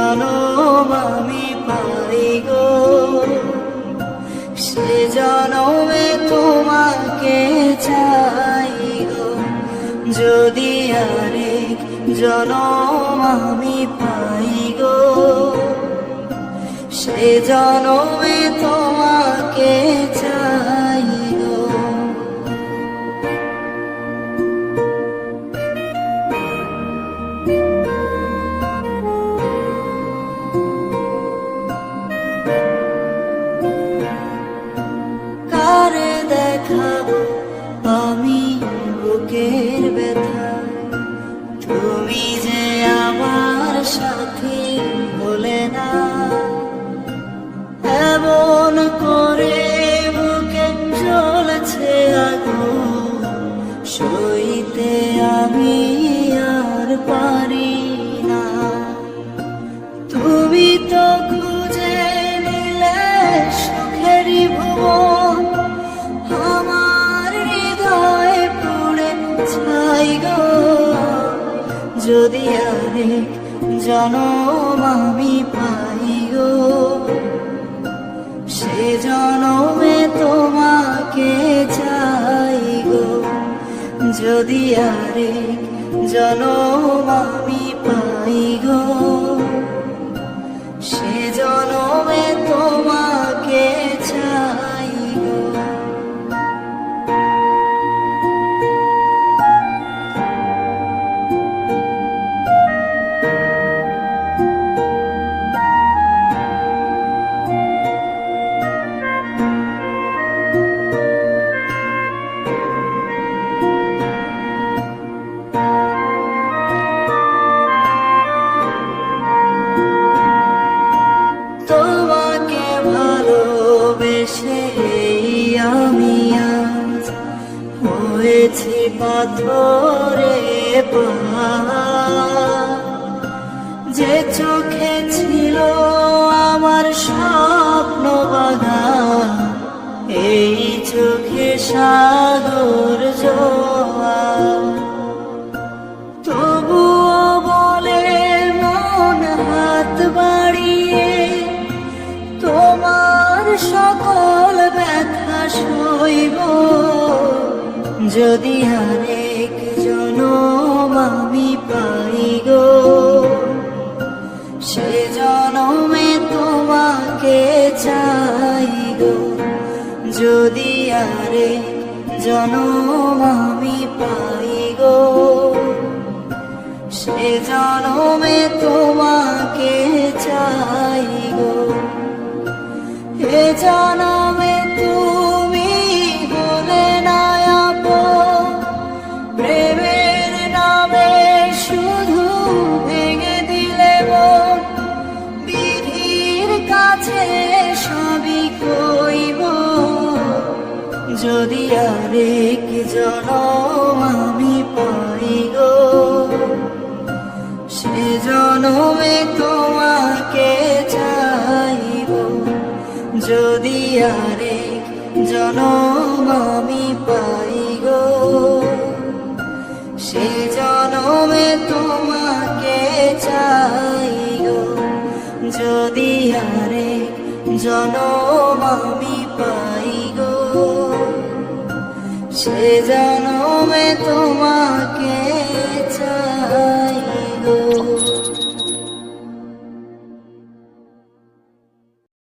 জনম আমি পাই গো, সে জনমে তোমাকে চাই গো। যদি আরেক জনম আমি পাই গো, সে জনমে তোমাকে চাই গো। কারে দেখাবো আমি বুকের ব্যথা, তুমি যে আমার সাথী বলে না। এমন করে বুকে জ্বলছে আগুন, সইতে আমি আর পারি না। তুমি তো খুঁজে নিলে সুখেরই ভুবন, আমার হৃদয় পুড়ে ছাই গো। যদি আরেক জনম আমি পাই গো, সে জনমে তোমাকে চাই গো। যদি আরেক জনম আমি পাই গো, সে জনমে তোমাকে চাই গো। তোমাকে ভালোবেসে আমি আজ হয়েছি পাথরে পাহাড়। যে চোখে ছিল আমার স্বপ্ন বাগান, এই চোখে সাগর জোয়ার। তবুও বলে মন হাত বাড়িয়ে, তোমার সকল ব্যথা সইব। যদি আরেক জনম আমি পাই গো, সে জনমে তোমাকে চাই গো। যদি আরেক জনম আমি পাই গো, সে জনমে তোমাকে চাই গো। এ জনমে তুমি হলে না আপন, প্রেমের নামে শুধু ভেঙে দিলে মন। বিধির কাছে সবই কইব, যদি আরেক জনম আমি পাই গো, সে জনমে তোমাকে চাইব। যদি আরেক জনম আমি পাই গো, সে জনমে তোমাকে চাই গো। যদি আরেক জনম আমি পাই গো, সে জনমে তোমাকে